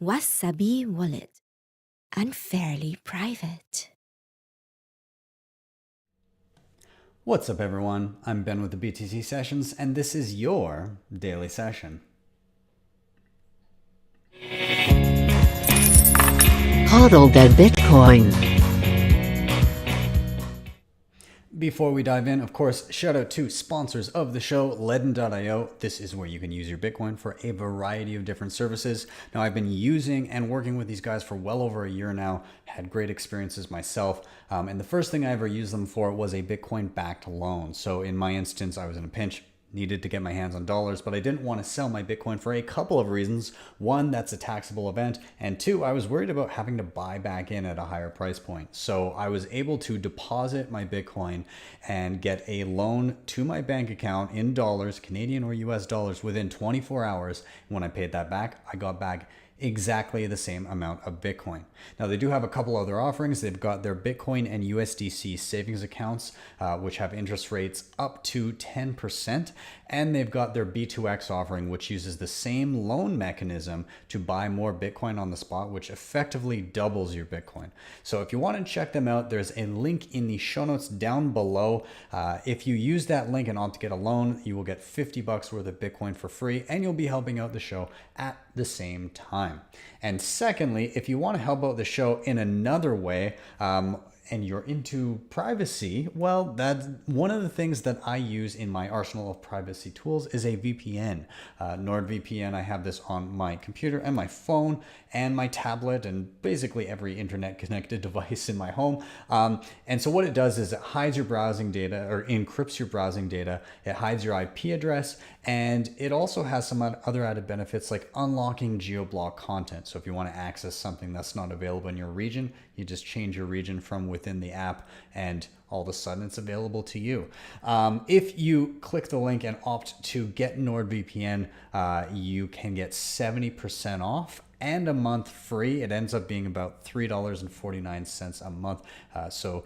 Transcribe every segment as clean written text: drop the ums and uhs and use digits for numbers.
Wasabi wallet. Unfairly private. What's up, everyone? I'm Ben with the BTC Sessions, and this is your daily session. Hodl the Bitcoin. Before we dive in, of course, shout out to sponsors of the show, LEDN.io. This is where you can use your Bitcoin for a variety of different services. Now, I've been using and working with these guys for well over a year now, had great experiences myself. And the first thing I ever used them for was a Bitcoin-backed loan. So in my instance, I was in a pinch, needed to get my hands on dollars, but I didn't want to sell my Bitcoin for a couple of reasons. One, that's a taxable event. And two, I was worried about having to buy back in at a higher price point. So I was able to deposit my Bitcoin and get a loan to my bank account in dollars, Canadian or US dollars, within 24 hours. When I paid that back, I got back exactly the same amount of Bitcoin. Now, they do have a couple other offerings. They've got their Bitcoin and USDC savings accounts, which have interest rates up to 10%. And they've got their B2X offering, which uses the same loan mechanism to buy more Bitcoin on the spot, which effectively doubles your Bitcoin. So if you want to check them out, there's a link in the show notes down below. If you use that link and opt to get a loan, you will get $50 worth of Bitcoin for free, and you'll be helping out the show at the same time. And secondly, if you want to help out the show in another way, and you're into privacy, well, that's one of the things that I use in my arsenal of privacy tools is a VPN. NordVPN, I have this on my computer and my phone and my tablet and basically every internet connected device in my home. And so what it does is it hides your browsing data or encrypts your browsing data. It hides your IP address, and it also has some other added benefits like unlocking geoblock content. So if you want to access something that's not available in your region, you just change your region from within the app and all of a sudden it's available to you. If you click the link and opt to get NordVPN, you can get 70% off and a month free. It ends up being about $3.49 a month. So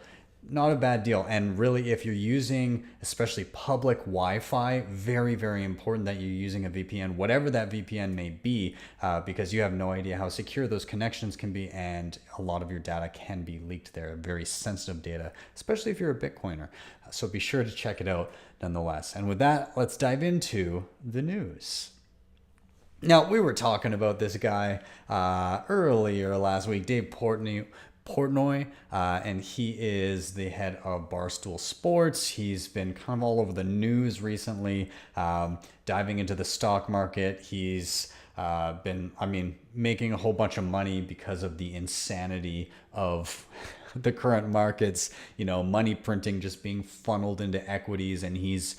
not a bad deal. And really, if you're using especially public Wi-Fi, very, very important that you're using a VPN, whatever that VPN may be, because you have no idea how secure those connections can be, and a lot of your data can be leaked there, very sensitive data, especially if you're a Bitcoiner. So be sure to check it out nonetheless. And with that, let's dive into the news. Now, we were talking about this guy earlier last week, Dave Portnoy, and he is the head of Barstool Sports. He's been kind of all over the news recently, diving into the stock market. He's been, making a whole bunch of money because of the insanity of the current markets, money printing just being funneled into equities, and he's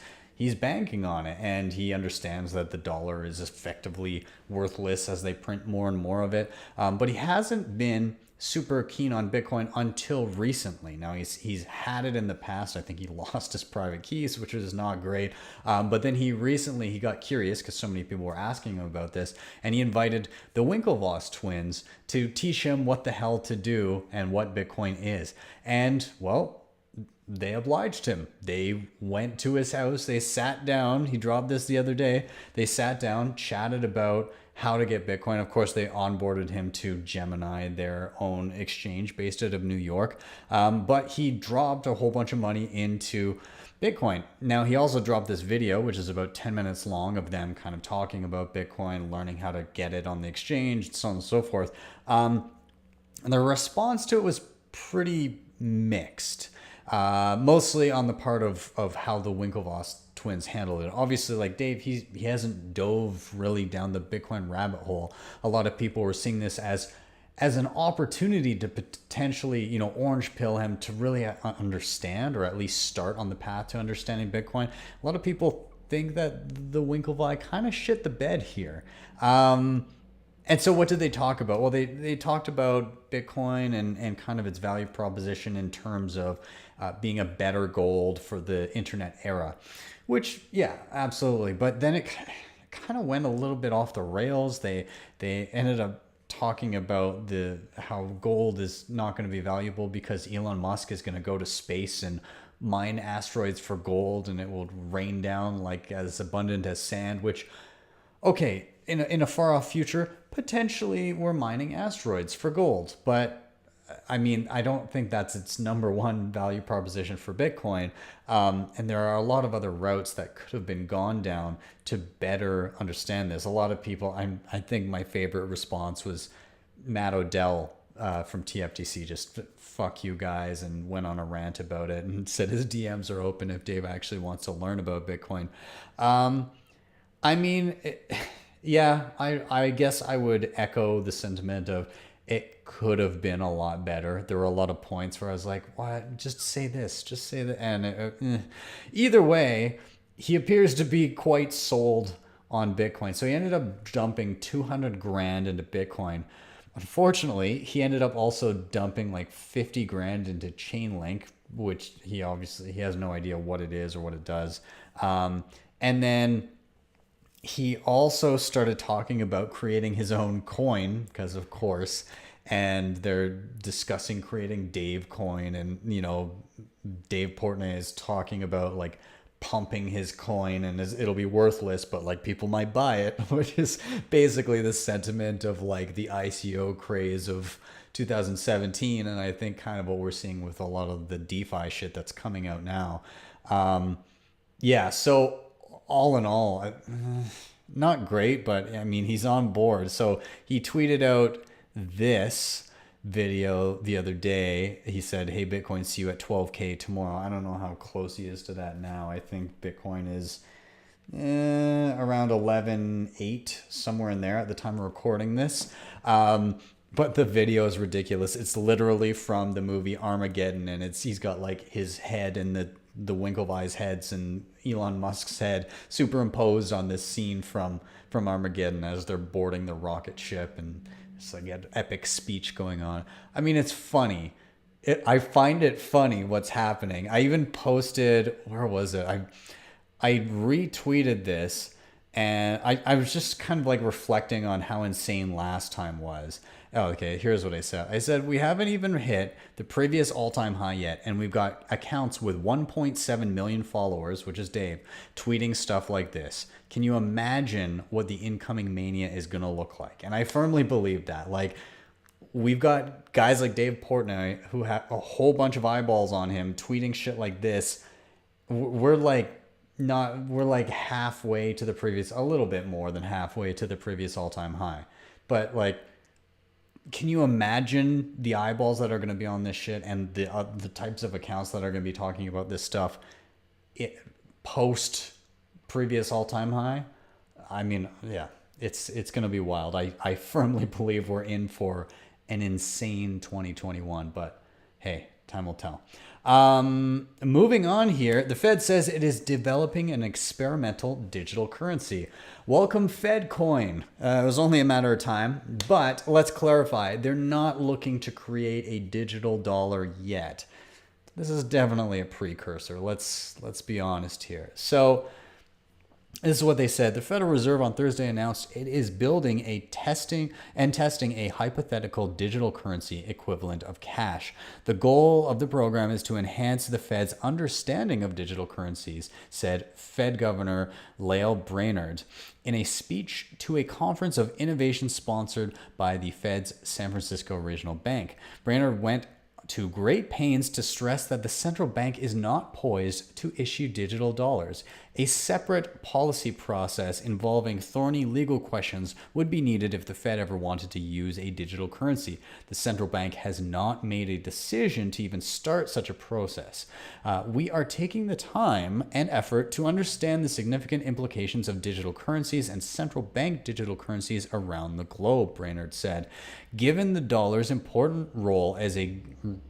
banking on it, and he understands that the dollar is effectively worthless as they print more and more of it. But he hasn't been super keen on Bitcoin until recently. Now he's had it in the past. I think he lost his private keys, which is not great. But then he got curious because so many people were asking him about this, and he invited the Winklevoss twins to teach him what the hell to do and what Bitcoin is. And well, they obliged him. They went to his house. They sat down. He dropped this the other day. They sat down, chatted about how to get Bitcoin. Of course, they onboarded him to Gemini, their own exchange based out of New York. But he dropped a whole bunch of money into Bitcoin. Now, he also dropped this video, which is about 10 minutes long, of them kind of talking about Bitcoin, learning how to get it on the exchange, so on and so forth. And the response to it was pretty mixed. Mostly on the part of how the Winklevoss twins handled it. Obviously, like Dave, he hasn't dove really down the Bitcoin rabbit hole. A lot of people were seeing this as an opportunity to potentially, orange pill him to really understand, or at least start on the path to understanding Bitcoin. A lot of people think that the Winklevoss kind of shit the bed here. And so what did they talk about? Well, they talked about Bitcoin and kind of its value proposition in terms of being a better gold for the internet era, which, yeah, absolutely. But then it kind of went a little bit off the rails. They ended up talking about how gold is not going to be valuable because Elon Musk is going to go to space and mine asteroids for gold, and it will rain down like as abundant as sand, which okay, in a far off future, potentially we're mining asteroids for gold, but I mean, I don't think that's its number one value proposition for Bitcoin. And there are a lot of other routes that could have been gone down to better understand this. A lot of people, I think my favorite response was Matt Odell from TFTC, just fuck you guys, and went on a rant about it and said his DMs are open if Dave actually wants to learn about Bitcoin. I mean, yeah, I guess I would echo the sentiment of it could have been a lot better. There were a lot of points where I was like, what? Just say this, just say that. And either way, he appears to be quite sold on Bitcoin. So he ended up dumping 200 grand into Bitcoin. Unfortunately, he ended up also dumping like 50 grand into Chainlink, which he has no idea what it is or what it does. And then he also started talking about creating his own coin, because of course, and they're discussing creating Dave coin, and Dave Portnoy is talking about like pumping his coin and it'll be worthless, but like people might buy it, which is basically the sentiment of like the ICO craze of 2017, and I think kind of what we're seeing with a lot of the DeFi shit that's coming out now. Yeah, so all in all, not great, but I mean, he's on board. So he tweeted out this video the other day. He said, hey, Bitcoin, see you at 12K tomorrow. I don't know how close he is to that now. I think Bitcoin is around 11.8, somewhere in there at the time of recording this. But the video is ridiculous. It's literally from the movie Armageddon, and he's got like his head and the Winklevoss heads and Elon Musk's head superimposed on this scene from Armageddon as they're boarding the rocket ship, and it's like an epic speech going on. I mean, it's funny. I find it funny what's happening. I even posted, where was it? I retweeted this, and I was just kind of like reflecting on how insane last time was. Oh, okay, here's what I said. I said, we haven't even hit the previous all-time high yet, and we've got accounts with 1.7 million followers, which is Dave, tweeting stuff like this. Can you imagine what the incoming mania is going to look like? And I firmly believe that. Like, we've got guys like Dave Portnoy who have a whole bunch of eyeballs on him tweeting shit like this. We're like halfway to the previous, a little bit more than halfway to the previous all-time high. But like, can you imagine the eyeballs that are going to be on this shit and the types of accounts that are going to be talking about this stuff post previous all-time high? I mean, yeah, it's going to be wild. I firmly believe we're in for an insane 2021, but hey, time will tell. Moving on here, the Fed says it is developing an experimental digital currency. Welcome FEDcoin. It was only a matter of time, but let's clarify. They're not looking to create a digital dollar yet. This is definitely a precursor. Let's be honest here. So this is what they said. The Federal Reserve on Thursday announced it is building testing a hypothetical digital currency equivalent of cash. The goal of the program is to enhance the Fed's understanding of digital currencies, said Fed Governor Lael Brainard in a speech to a conference of innovation sponsored by the Fed's San Francisco Regional Bank. Brainard went to great pains to stress that the central bank is not poised to issue digital dollars. A separate policy process involving thorny legal questions would be needed if the Fed ever wanted to use a digital currency. The central bank has not made a decision to even start such a process. We are taking the time and effort to understand the significant implications of digital currencies and central bank digital currencies around the globe, Brainard said. Given the dollar's important role as a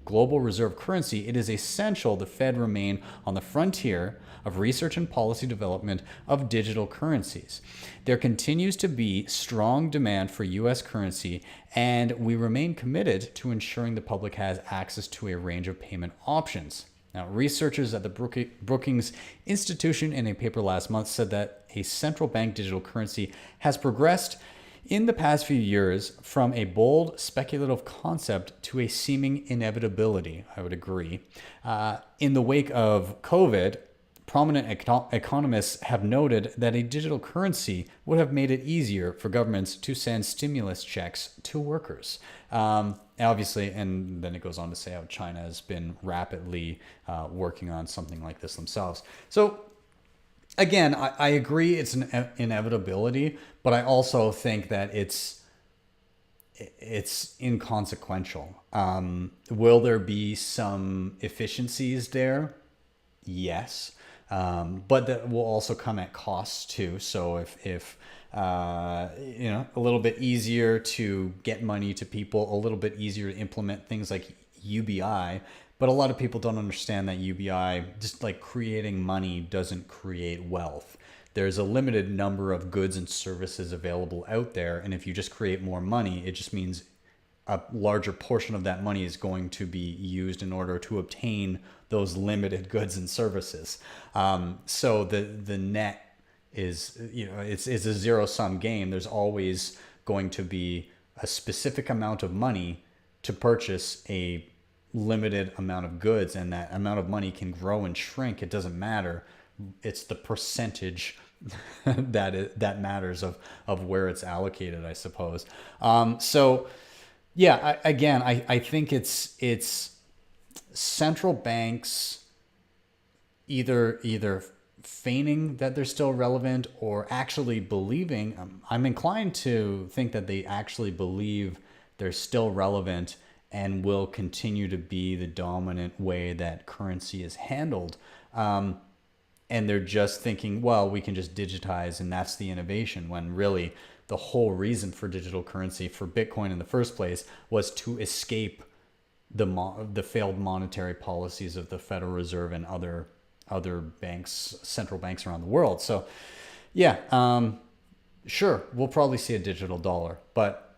global reserve currency, it is essential the Fed remain on the frontier of research and policy development of digital currencies. There continues to be strong demand for U.S. currency, and we remain committed to ensuring the public has access to a range of payment options. Now, researchers at the Brookings Institution in a paper last month said that a central bank digital currency has progressed in the past few years from a bold speculative concept to a seeming inevitability. I would agree. In the wake of COVID, prominent economists have noted that a digital currency would have made it easier for governments to send stimulus checks to workers. Obviously, and then it goes on to say how China has been rapidly working on something like this themselves. So again, I agree it's an inevitability, but I also think that it's inconsequential. Will there be some efficiencies there? Yes. But that will also come at costs too. So if a little bit easier to get money to people, a little bit easier to implement things like UBI, but a lot of people don't understand that UBI, just like creating money, doesn't create wealth. There's a limited number of goods and services available out there. And if you just create more money, it just means a larger portion of that money is going to be used in order to obtain those limited goods and services. So the net is, it's a zero-sum game. There's always going to be a specific amount of money to purchase a limited amount of goods, and that amount of money can grow and shrink. It doesn't matter. It's the percentage that matters of where it's allocated, I suppose. So yeah, I think it's central banks either feigning that they're still relevant or actually believing. I'm inclined to think that they actually believe they're still relevant and will continue to be the dominant way that currency is handled. And they're just thinking, well, we can just digitize and that's the innovation, when really the whole reason for digital currency, for Bitcoin in the first place, was to escape the failed monetary policies of the Federal Reserve and other banks, central banks around the world. So yeah, sure, we'll probably see a digital dollar, but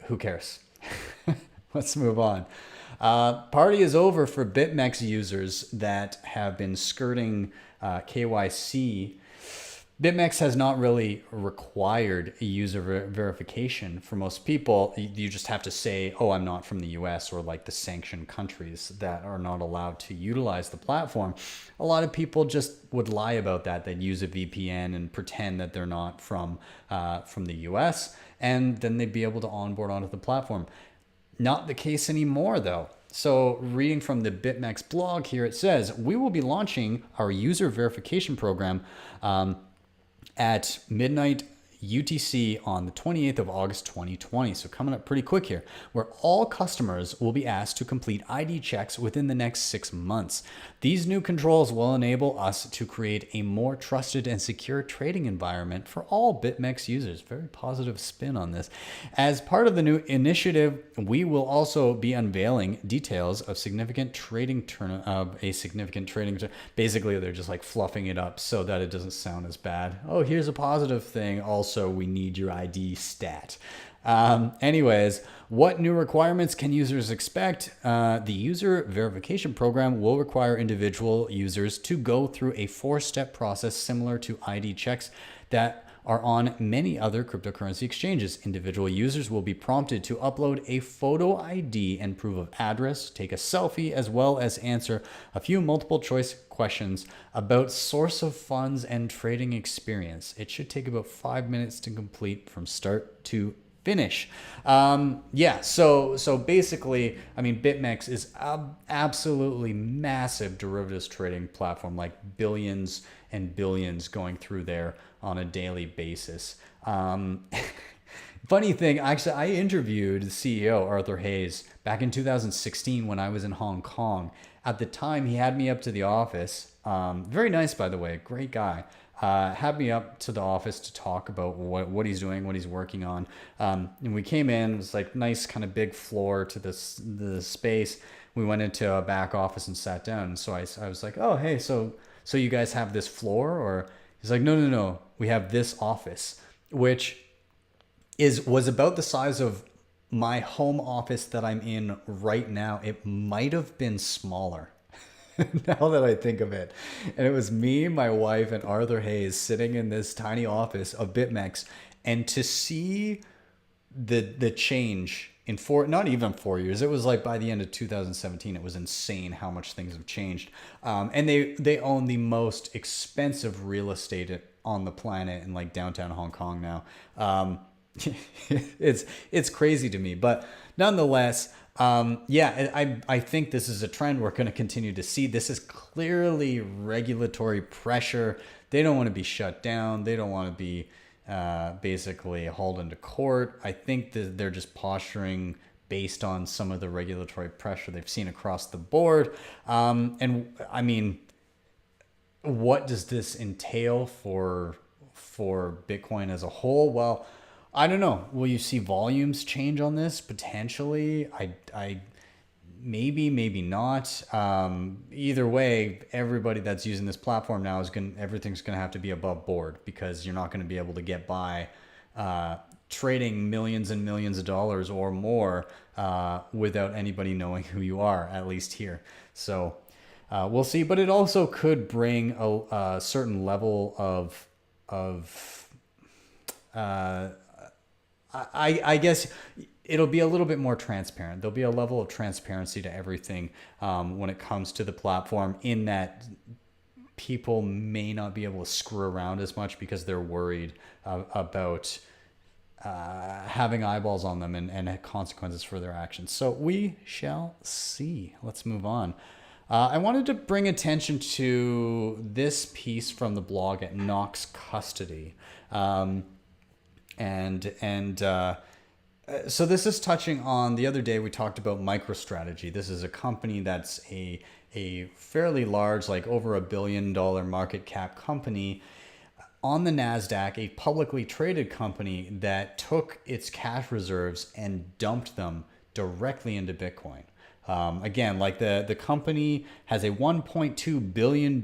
who cares? Let's move on. Party is over for BitMEX users that have been skirting KYC. BitMEX has not really required a user verification for most people. You just have to say, oh, I'm not from the US, or like the sanctioned countries that are not allowed to utilize the platform. A lot of people just would lie about that. They'd use a VPN and pretend that they're not from the US, and then they'd be able to onboard onto the platform. Not the case anymore, though. So reading from the BitMEX blog here, it says, we will be launching our user verification program at midnight UTC on the 28th of August 2020. So coming up pretty quick here, where all customers will be asked to complete ID checks within the next 6 months. These new controls will enable us to create a more trusted and secure trading environment for all BitMEX users. Very positive spin on this. As part of the new initiative, we will also be unveiling details of basically they're just like fluffing it up so that it doesn't sound as bad. Oh, here's a positive thing. Also, we need your ID stat. Anyways, what new requirements can users expect? The user verification program will require individual users to go through a 4-step process similar to ID checks that are on many other cryptocurrency exchanges. Individual users will be prompted to upload a photo ID and proof of address, take a selfie, as well as answer a few multiple choice questions about source of funds and trading experience. It should take about 5 minutes to complete from start to finish. So basically, I mean, BitMEX is absolutely massive derivatives trading platform, like billions and billions going through there on a daily basis. Funny thing, actually, I interviewed the CEO, Arthur Hayes, back in 2016 when I was in Hong Kong. At the time, he had me up to the office. Very nice, by the way, great guy. Had me up to the office to talk about what he's doing, what he's working on. And we came in, it was like nice kind of big floor to the space. We went into a back office and sat down. And so I was like, oh, hey, so you guys have this floor? Or he's like, no, we have this office, which was about the size of my home office that I'm in right now. It might have been smaller. Now that I think of it. And it was me, my wife, and Arthur Hayes sitting in this tiny office of BitMEX. And to see the change not even 4 years. It was like by the end of 2017, it was insane how much things have changed. And they own the most expensive real estate on the planet in like downtown Hong Kong now. It's crazy to me, but nonetheless, I think this is a trend we're going to continue to see. This is clearly regulatory pressure. They don't want to be shut down. They don't want to be basically hauled into court. I think that they're just posturing based on some of the regulatory pressure they've seen across the board. And I mean, what does this entail for Bitcoin as a whole? Well, I don't know. Will you see volumes change on this? Potentially. I maybe not. Either way, everybody that's using this platform now everything's gonna have to be above board, because you're not gonna be able to get by trading millions and millions of dollars or more without anybody knowing who you are, at least here. So we'll see. But it also could bring a certain level of I guess it'll be a little bit more transparent. There'll be a level of transparency to everything when it comes to the platform, in that people may not be able to screw around as much because they're worried about having eyeballs on them and consequences for their actions. So we shall see. Let's move on. I wanted to bring attention to this piece from the blog at Knox Custody. So this is touching on, the other day we talked about Microstrategy. This is a company that's a fairly large, like over $1 billion market cap company on the NASDAQ, a publicly traded company that took its cash reserves and dumped them directly into Bitcoin. Again, like the company has a $1.2 billion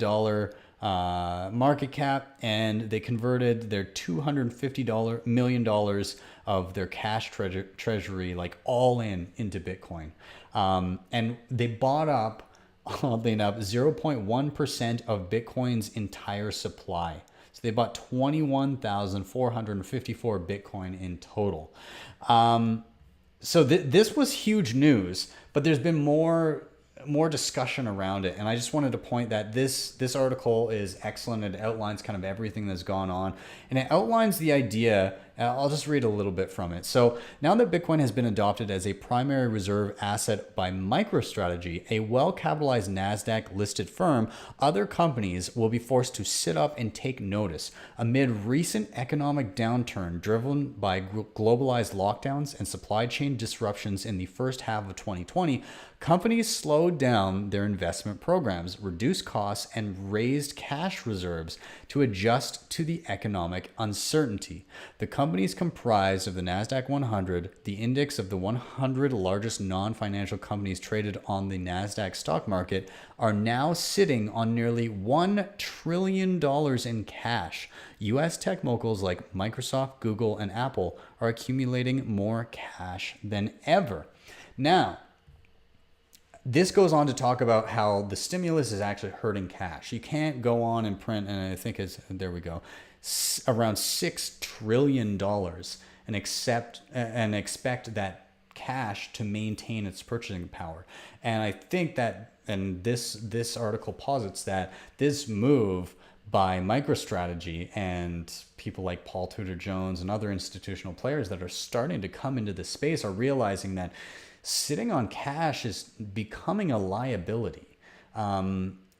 market cap, and they converted their $250 million of their cash treasury, like all into Bitcoin. And they bought up, oddly enough, 0.1% of Bitcoin's entire supply. So they bought 21,454 Bitcoin in total. So this was huge news, but there's been more discussion around it, and I just wanted to point that this article is excellent. It outlines kind of everything that's gone on, and it outlines the idea. I'll just read a little bit from it. So now that Bitcoin has been adopted as a primary reserve asset by MicroStrategy, a well-capitalized NASDAQ listed firm, other companies will be forced to sit up and take notice. Amid recent economic downturn driven by globalized lockdowns and supply chain disruptions in the first half of 2020, companies slowed down their investment programs, reduced costs, and raised cash reserves to adjust to the economic uncertainty. The companies comprised of the NASDAQ 100, the index of the 100 largest non-financial companies traded on the NASDAQ stock market, are now sitting on nearly $1 trillion in cash. US tech moguls like Microsoft, Google, and Apple are accumulating more cash than ever. Now, this goes on to talk about how the stimulus is actually hurting cash. You can't go on and print, and I think there we go, around $6 trillion and expect that cash to maintain its purchasing power. And I think that, and this article posits that this move by MicroStrategy and people like Paul Tudor Jones and other institutional players that are starting to come into this space are realizing that sitting on cash is becoming a liability.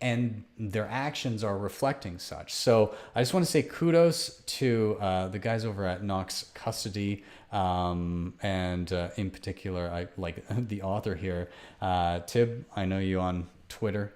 And their actions are reflecting such. So I just want to say kudos to the guys over at Knox Custody, and in particular, I like the author here, Tib. I know you on Twitter.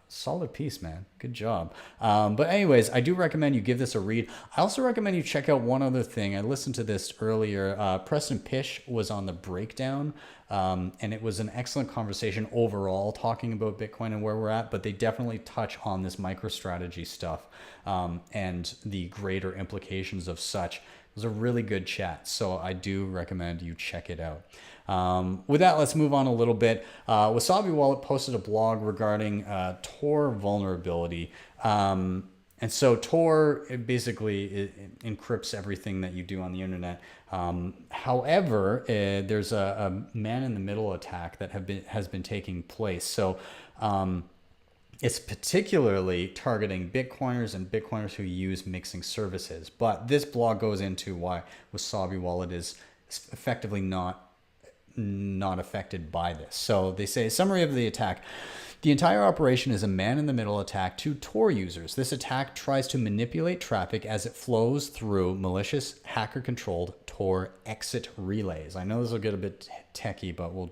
Solid piece, man. Good job. But anyways, I do recommend you give this a read. I also recommend you check out one other thing. I listened to this earlier. Preston Pish was on the breakdown, and it was an excellent conversation overall talking about Bitcoin and where we're at, but they definitely touch on this MicroStrategy stuff and the greater implications of such. It was a really good chat, so I do recommend you check it out. With that, let's move on a little bit. Wasabi Wallet posted a blog regarding Tor vulnerability. And so Tor, it encrypts everything that you do on the internet. However, there's a man-in-the-middle attack that has been taking place. So it's particularly targeting Bitcoiners and Bitcoiners who use mixing services. But this blog goes into why Wasabi Wallet is effectively not affected by this. So they say, summary of the attack. The entire operation is a man-in-the-middle attack to Tor users. This attack tries to manipulate traffic as it flows through malicious, hacker-controlled Tor exit relays. I know this will get a bit techie, but we'll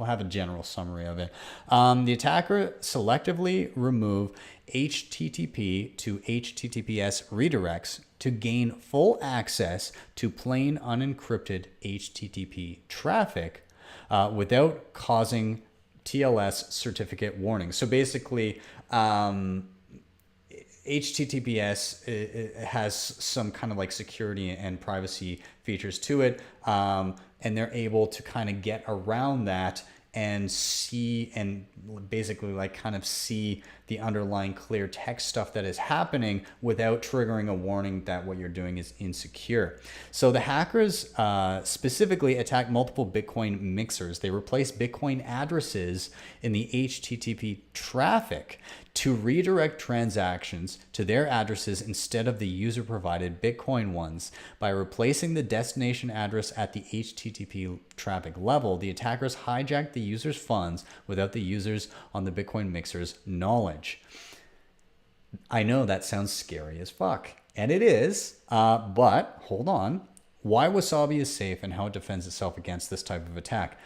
have a general summary of it. The attacker selectively remove HTTP to HTTPS redirects to gain full access to plain unencrypted HTTP traffic without causing TLS certificate warnings. So basically, HTTPS has some kind of like security and privacy features to it, and they're able to kind of get around that and see and basically like kind of see the underlying clear text stuff that is happening without triggering a warning that what you're doing is insecure. So the hackers specifically attack multiple Bitcoin mixers. They replace Bitcoin addresses in the HTTP traffic to redirect transactions to their addresses instead of the user provided Bitcoin ones. By replacing the destination address at the HTTP traffic level, the attackers hijack the user's funds without the users on the Bitcoin mixer's knowledge. I know that sounds scary as fuck, and it is, but hold on. Why Wasabi is safe and how it defends itself against this type of attack.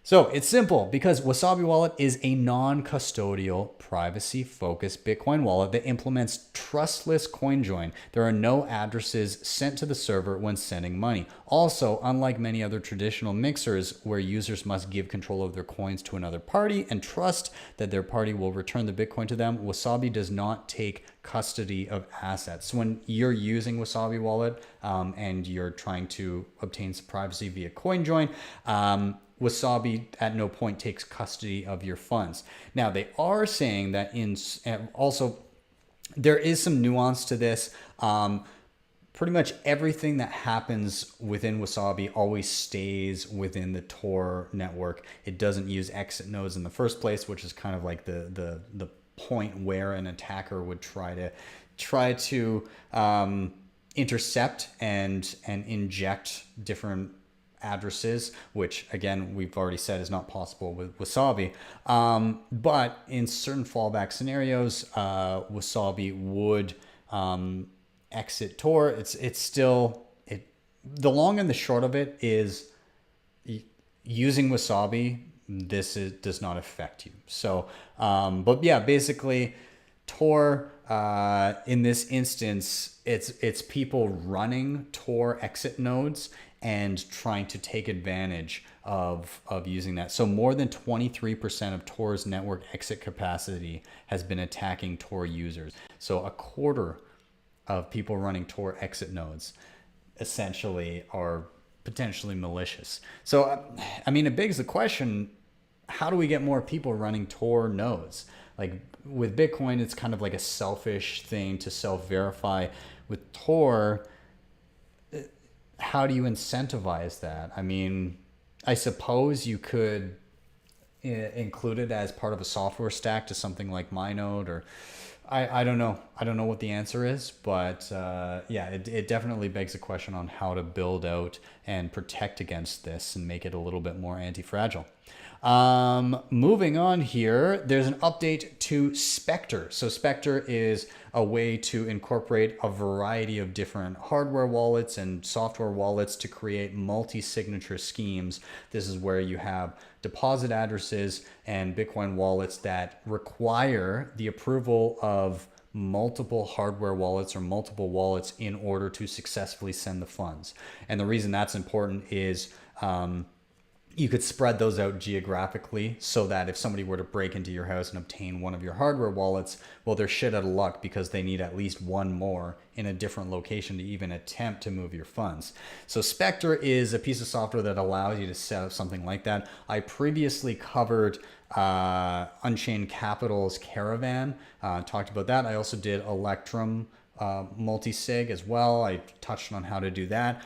So it's simple, because Wasabi Wallet is a non-custodial, privacy-focused Bitcoin wallet that implements trustless coin join. There are no addresses sent to the server when sending money. Also, unlike many other traditional mixers where users must give control of their coins to another party and trust that their party will return the Bitcoin to them, Wasabi does not take custody of assets. So when you're using Wasabi Wallet and you're trying to obtain some privacy via coin join, Wasabi at no point takes custody of your funds. Now, they are saying that also there is some nuance to this. Pretty much everything that happens within Wasabi always stays within the Tor network. It doesn't use exit nodes in the first place, which is kind of like the point where an attacker would try to intercept and inject different addresses, which again we've already said is not possible with Wasabi, but in certain fallback scenarios Wasabi would exit Tor. It's still the long and the short of it is using Wasabi, does not affect you. So but yeah, basically Tor in this instance, it's people running Tor exit nodes and trying to take advantage of using that. So more than 23% of Tor's network exit capacity has been attacking Tor users. So a quarter of people running Tor exit nodes essentially are potentially malicious. So, I mean, it begs the question, how do we get more people running Tor nodes? Like with Bitcoin, it's kind of like a selfish thing to self-verify. With Tor, how do you incentivize that? I mean, I suppose you could include it as part of a software stack to something like Mynode, or I don't know. I don't know what the answer is, but yeah, it definitely begs a question on how to build out and protect against this and make it a little bit more anti-fragile. Moving on here, there's an update to Spectre. So Spectre is a way to incorporate a variety of different hardware wallets and software wallets to create multi-signature schemes. This is where you have deposit addresses and Bitcoin wallets that require the approval of multiple hardware wallets or multiple wallets in order to successfully send the funds. And the reason that's important is you could spread those out geographically so that if somebody were to break into your house and obtain one of your hardware wallets, well, they're shit out of luck because they need at least one more in a different location to even attempt to move your funds. So Spectre is a piece of software that allows you to set up something like that. I previously covered Unchained Capital's Caravan, talked about that. I also did Electrum multi-sig as well. I touched on how to do that.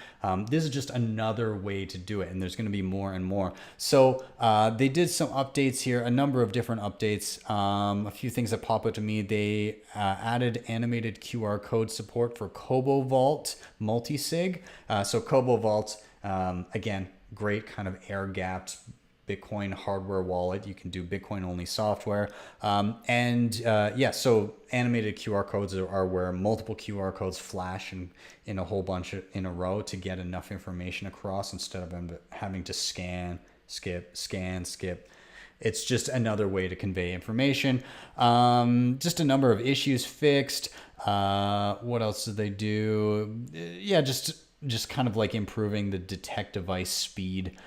This is just another way to do it, and there's going to be more and more. So they did some updates here, a number of different updates. A few things that pop up to me. They added animated QR code support for Kobo Vault multi-sig. So Kobo Vault, again, great kind of air-gapped Bitcoin hardware wallet. You can do Bitcoin only software. Yeah, so animated QR codes are where multiple QR codes flash in a whole bunch in a row to get enough information across instead of having to scan, skip. It's just another way to convey information. Just a number of issues fixed. What else did they do? Yeah, just kind of like improving the detect device speed.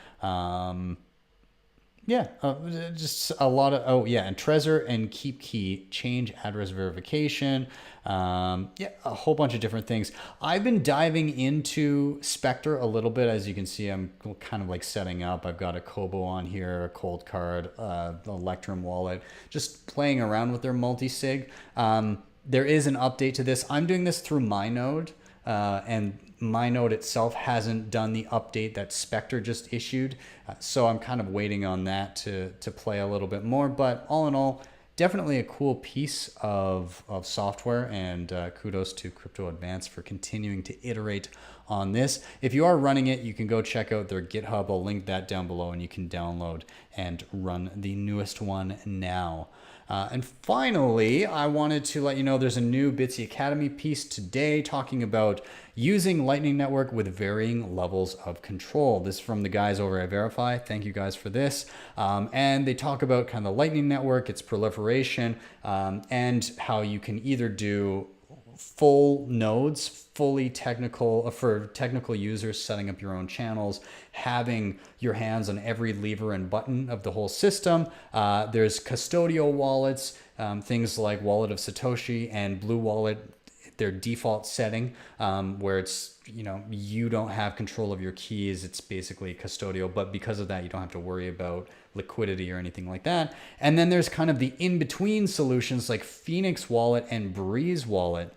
Just a lot of, and Trezor and Keep Key change address verification. A whole bunch of different things. I've been diving into Spectre a little bit. As you can see, I'm kind of like setting up. I've got a Kobo on here, a cold card, the Electrum wallet, just playing around with their multi-sig. There is an update to this. I'm doing this through MyNode, and MyNode itself hasn't done the update that Spectre just issued. So I'm kind of waiting on that to play a little bit more. But all in all, definitely a cool piece of software, and kudos to Crypto Advance for continuing to iterate on this. If you are running it, you can go check out their GitHub. I'll link that down below, and you can download and run the newest one now. And finally, I wanted to let you know there's a new Bitsy Academy piece today talking about using Lightning Network with varying levels of control. This is from the guys over at Verify. Thank you guys for this. And they talk about kind of the Lightning Network, its proliferation, and how you can either do full nodes, fully technical for technical users, setting up your own channels, having your hands on every lever and button of the whole system. There's custodial wallets, things like Wallet of Satoshi and Blue Wallet, their default setting, where it's, you don't have control of your keys. It's basically custodial, but because of that, you don't have to worry about liquidity or anything like that. And then there's kind of the in-between solutions like Phoenix Wallet and Breeze Wallet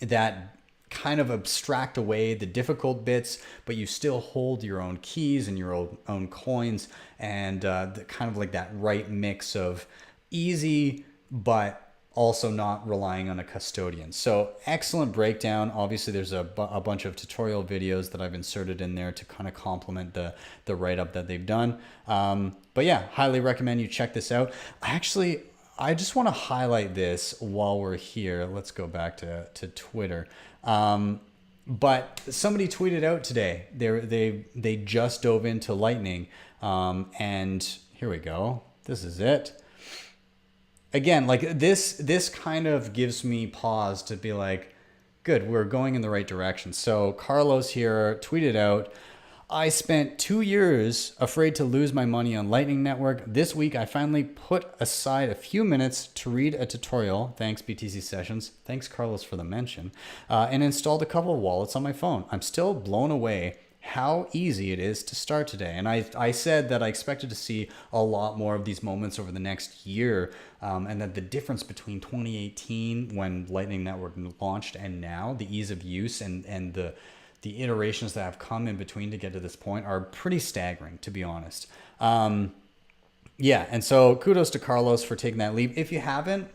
that kind of abstract away the difficult bits, but you still hold your own keys and your own coins, and kind of like that right mix of easy, but also not relying on a custodian. So excellent breakdown. Obviously, there's a bunch of tutorial videos that I've inserted in there to kind of complement the write-up that they've done. But yeah, highly recommend you check this out. I just want to highlight this while we're here. Let's go back to Twitter. But somebody tweeted out today, they just dove into Lightning. And here we go. This is it. Again, like this kind of gives me pause to be like, good, we're going in the right direction. So Carlos here tweeted out, I spent 2 years afraid to lose my money on Lightning Network. This week, I finally put aside a few minutes to read a tutorial. Thanks, BTC Sessions. Thanks, Carlos, for the mention. And installed a couple of wallets on my phone. I'm still blown away how easy it is to start today. And I said that I expected to see a lot more of these moments over the next year, and that the difference between 2018, when Lightning Network launched, and now, the ease of use and the iterations that have come in between to get to this point are pretty staggering, to be honest. And so kudos to Carlos for taking that leap. If you haven't,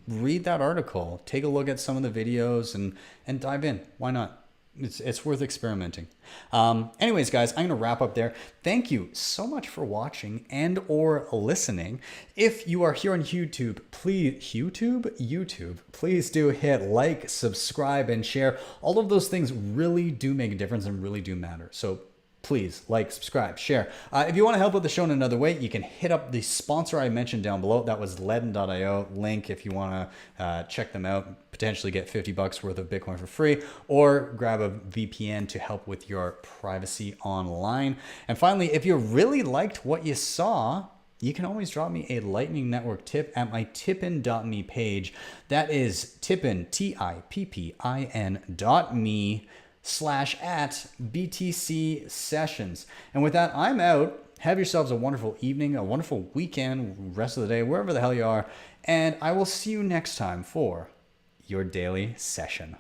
read that article, take a look at some of the videos and dive in. Why not? It's worth experimenting. Anyways, guys, I'm going to wrap up there. Thank you so much for watching and or listening. If you are here on YouTube, please do hit like, subscribe, and share. All of those things really do make a difference and really do matter. So please like, subscribe, share. If you want to help with the show in another way, you can hit up the sponsor I mentioned down below. That was LEDN.io. Link if you want to check them out, potentially get $50 worth of Bitcoin for free, or grab a VPN to help with your privacy online. And finally, if you really liked what you saw, you can always drop me a Lightning Network tip at my tippin.me page. That is tippin, tippin.me/@BTC sessions. And with that, I'm out. Have yourselves a wonderful evening, a wonderful weekend, rest of the day, wherever the hell you are. And I will see you next time for your daily session.